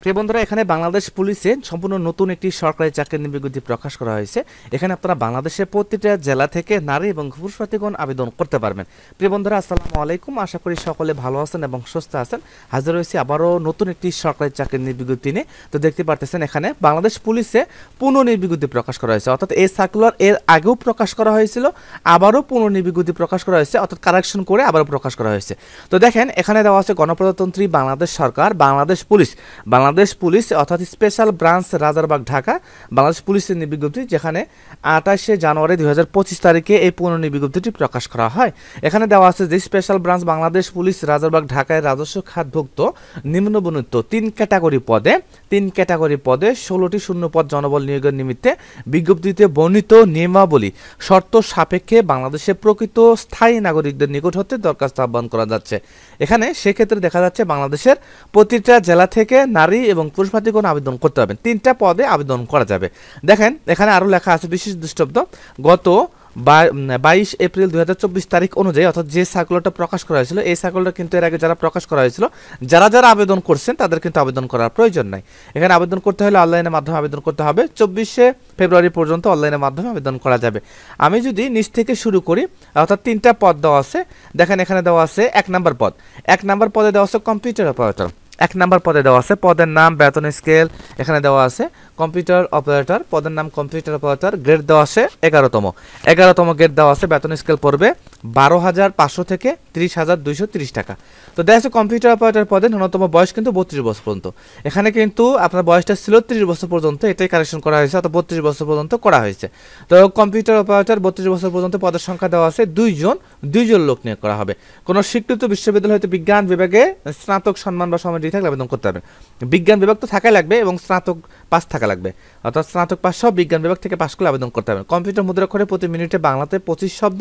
প্রিয় বন্ধুরা, এখানে বাংলাদেশ পুলিশে সম্পূর্ণ নতুন একটি সরকারি চাকরির বিজ্ঞপ্তি প্রকাশ করা হয়েছে। এখানে আপনারা বাংলাদেশের প্রতিটা জেলা থেকে নারী এবং পুরুষ প্রার্থীগণ আবেদন করতে পারবেন। প্রিয় বন্ধুরা, আসসালামু আলাইকুম। আশা করি সকলে ভালো আছেন এবং সুস্থ আছেন। হাজির হয়েছি আবারও নতুন একটি সরকারি চাকরির বিজ্ঞপ্তি নিয়ে। তো দেখতে পারতেছেন এখানে বাংলাদেশ পুলিশে পুনর্বিজ্ঞপ্তি প্রকাশ করা হয়েছে, অর্থাৎ এই সার্কুলার এর আগেও প্রকাশ করা হয়েছিল, আবারও পুনর্বিজ্ঞপ্তি প্রকাশ করা হয়েছে, অর্থাৎ কারেকশন করে আবারও প্রকাশ করা হয়েছে। তো দেখেন এখানে দেওয়া আছে গণপ্রজাতন্ত্রী বাংলাদেশ সরকার, বাংলাদেশ পুলিশ অর্থাৎ স্পেশাল ব্রাঞ্চ রাজারবাগ ঢাকা, বাংলাদেশ পুলিশের বিজ্ঞপ্তি, যেখানে 28শে জানুয়ারি 2025 তারিখে এই পুনর্বিজ্ঞপ্তিটি প্রকাশ করা হয়। এখানে দেওয়া আছে যে special branch Bangladesh police Rajarbag ঢাকায় রাজস্ব খাতভুক্ত নিম্নবর্ণিত 3 ক্যাটাগরি পদে 16টি শূন্য পদ জনবল নিয়োগের নিমিত্তে বিজ্ঞপ্তিতে বর্ণিত নিয়মাবলী শর্ত সাপেক্ষে বাংলাদেশের প্রকৃত স্থায়ী নাগরিকদের নিকট হতে দরখাস্ত আহ্বান করা যাচ্ছে। এখানে সেক্ষেত্রে দেখা যাচ্ছে বাংলাদেশের প্রতিটা জেলা থেকে নারী এবং পুরুষ প্রার্থীগণ আবেদন করতে পারবেন। 3টা পদে আবেদন করা যাবে। দেখেন এখানে আরও লেখা আছে বিশেষ দ্রষ্টব্য, গত 22 এপ্রিল 2024 তারিখ অনুযায়ী, অর্থাৎ যে সার্কুলারটা প্রকাশ করা হয়েছিল, এই সার্কুলারটা কিন্তু এর আগে যারা প্রকাশ করা হয়েছিল, যারা আবেদন করছেন তাদের কিন্তু আবেদন করার প্রয়োজন নাই। এখানে আবেদন করতে হলে অনলাইনের মাধ্যমে আবেদন করতে হবে। 24শে ফেব্রুয়ারি পর্যন্ত অনলাইনের মাধ্যমে আবেদন করা যাবে। আমি যদি নিচ থেকে শুরু করি, অর্থাৎ 3টা পদ দেওয়া আছে। দেখেন এখানে দেওয়া আছে 1 নম্বর পদ। 1 নম্বর পদে দেওয়া আছে কম্পিউটার অপারেটর। 1 নম্বর পদে দেওয়া আছে পদের নাম, বেতন স্কেল এখানে দেওয়া আছে কম্পিউটার অপারেটর, পদের নাম কম্পিউটার অপারেটর, গ্রেড দেওয়া আছে 11তম গ্রেড দেওয়া আছে। বেতন স্কেল পড়বে 12,500 থেকে 30,230 টাকা। তো দেখা যাচ্ছে কম্পিউটার অপারেটর পদে ন্যূনতম বয়স কিন্তু 32 বছর পর্যন্ত। এখানে কিন্তু আপনার বয়সটা ছিল 30 বছর পর্যন্ত, এটাই কারেকশন করা হয়েছে, অর্থাৎ 32 বছর পর্যন্ত করা হয়েছে। তো কম্পিউটার অপারেটর 32 বছর পর্যন্ত পদের সংখ্যা দেওয়া আছে 2জন লোক নিয়োগ করা হবে। কোনো স্বীকৃত বিশ্ববিদ্যালয় হতে বিজ্ঞান বিভাগে স্নাতক সম্মান বা সমমান থাকলে আবেদন করতে পারবেন। বিজ্ঞান বিভাগ তো থাকাই লাগবে এবং স্নাতক পাস থাকা লাগবে, অর্থাৎ স্নাতক পাস সহ বিজ্ঞান বিভাগ থেকে পাস করলে আবেদন করতে পারবেন। কম্পিউটার মুদ্রাক্ষরে প্রতি মিনিটে বাংলাতে 25 শব্দ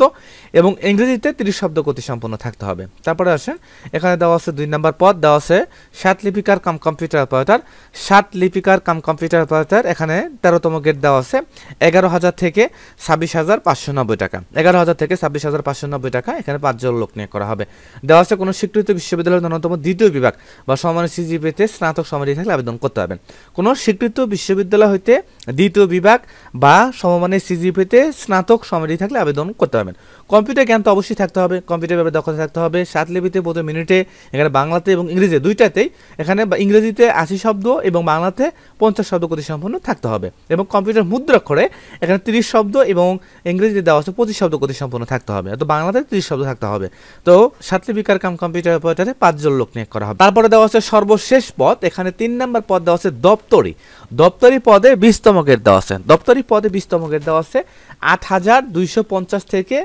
এবং ইংরেজিতে 30 শব্দ গতি সম্পন্ন থাকতে হবে। তারপরে আসেন এখানে দেওয়া আছে 2 নম্বর পদ দেওয়া আছে ষাট লিপিকার কাম কম্পিউটার অপারেটর। এখানে 13তম গ্রেড দেওয়া আছে 11,000 থেকে 26,590 টাকা। 11,000 থেকে 26,590 টাকা। এখানে 5 জন লোক নিয়োগ করা হবে। দেওয়া আছে কোনো স্বীকৃত বিশ্ববিদ্যালয়ের ন্যূনতম দ্বিতীয় বিভাগ বা সমমানের সিজিপিএতে স্নাতক সমাধি থাকলে আবেদন করতে পারবেন। কোনো স্বীকৃত বিশ্ববিদ্যালয় হইতে দ্বিতীয় বিভাগ বা সমমানের সিজিপিএতে স্নাতক সমাধি থাকলে আবেদন করতে পারবেন। কম্পিউটার জ্ঞান তো অবশ্যই থাকতে হবে, কম্পিউটার ব্যাপারে দক্ষতা থাকতে হবে। 7 লিপিতে প্রতি মিনিটে, এখানে বাংলাতে এবং ইংরেজি দুইটাতেই, এখানে ইংরেজিতে 80 শব্দ এবং বাংলাতে 50 শব্দ গতি সম্পন্ন থাকতে হবে। এবং কম্পিউটার মুদ্রাক্ষরে এখানে 30 শব্দ এবং ইংরেজিতে দেওয়া আছে 25 শব্দ গতি সম্পন্ন থাকতে হবে, তো বাংলাতে 30 শব্দ থাকতে হবে। তো 7 লিপিকার কাম কম্পিউটার অপারেটরে 5 জন লোক নিয়োগ করা হবে। তারপরে দেওয়া আছে সর্বশেষ পদ, এখানে 3 নম্বর পদ দেওয়া আছে দপ্তরি পদে 20তম গ্রেড দেওয়া আছে। দপ্তরি পদে 20তম গ্রেড দেওয়া আছে 8,250 থেকে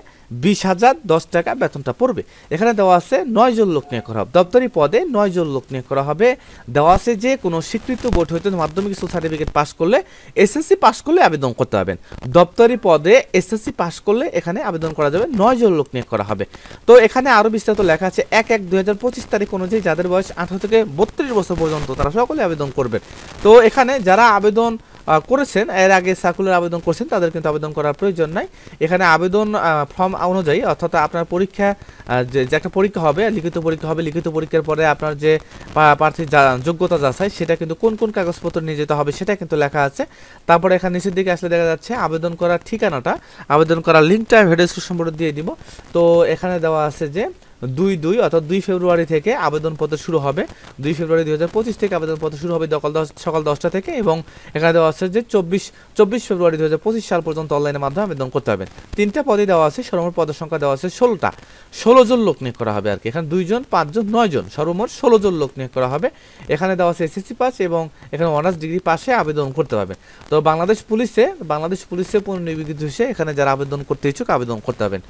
20,010 টাকা বেতনটা পড়বে। এখানে দেওয়া আছে 9 জন লোক নিয়োগ করা হবে। দপ্তরি পদে 9 জন লোক নিয়োগ করা হবে। দেওয়া আছে যে কোনো স্বীকৃত বোর্ড হইতে মাধ্যমিক স্কুল সার্টিফিকেট পাস করলে, এসএসসি পাস করলে আবেদন করতে পারবেন। দপ্তরি পদে এসএসসি পাস করলে এখানে আবেদন করা যাবে। 9 জন লোক নিয়োগ করা হবে। তো এখানে আরও বিস্তারিত লেখা আছে 1/1/2025 তারিখ অনুযায়ী যাদের বয়স 18 থেকে 32 বছর পর্যন্ত তারা সকলে আবেদন করবেন। তো এখানে যারা আবেদন করেছেন, এর আগে সার্কুলার আবেদন করছেন, তাদের কিন্তু আবেদন করার প্রয়োজন নাই। এখানে আবেদন ফর্ম অনুযায়ী, অর্থাৎ আপনার পরীক্ষা যে একটা পরীক্ষা হবে, লিখিত পরীক্ষা হবে, লিখিত পরীক্ষার পরে আপনার যে প্রার্থীর যোগ্যতা যাচাই, সেটা কিন্তু কোন কাগজপত্র নিয়ে যেতে হবে সেটা কিন্তু লেখা আছে। তারপরে এখানে নিচের দিকে আসলে দেখা যাচ্ছে আবেদন করার ঠিকানাটা, আবেদন করার লিঙ্কটা ভিডিও ডেসক্রিপশন বোর্ডে দিয়ে দিব। তো এখানে দেওয়া আছে যে 2 অর্থাৎ 2 ফেব্রুয়ারি থেকে আবেদনপত্র শুরু হবে। 2 ফেব্রুয়ারি 2025 থেকে আবেদনপত্র শুরু হবে সকাল 10টা থেকে, এবং এখানে দেওয়া আছে যে 24 ফেব্রুয়ারি 2025 সাল পর্যন্ত অনলাইনের মাধ্যমে আবেদন করতে হবে। 3টা পদে দেওয়া আছে, সর্বমোট পদের সংখ্যা দেওয়া আছে 16 জন লোক নিয়োগ করা হবে আর কি। এখানে 2 জন, 5 জন, 9 জন, সর্বমোট 16 জন লোক নিয়োগ করা হবে। এখানে দেওয়া আছে এসএসসি পাস এবং এখানে অনার্স ডিগ্রি পাশে আবেদন করতে পারবে। তো বাংলাদেশ পুলিশে পুনর্নিয়োগিত হয়েছে, এখানে যারা আবেদন করতে ইচ্ছুক আবেদন করতে পারবেন।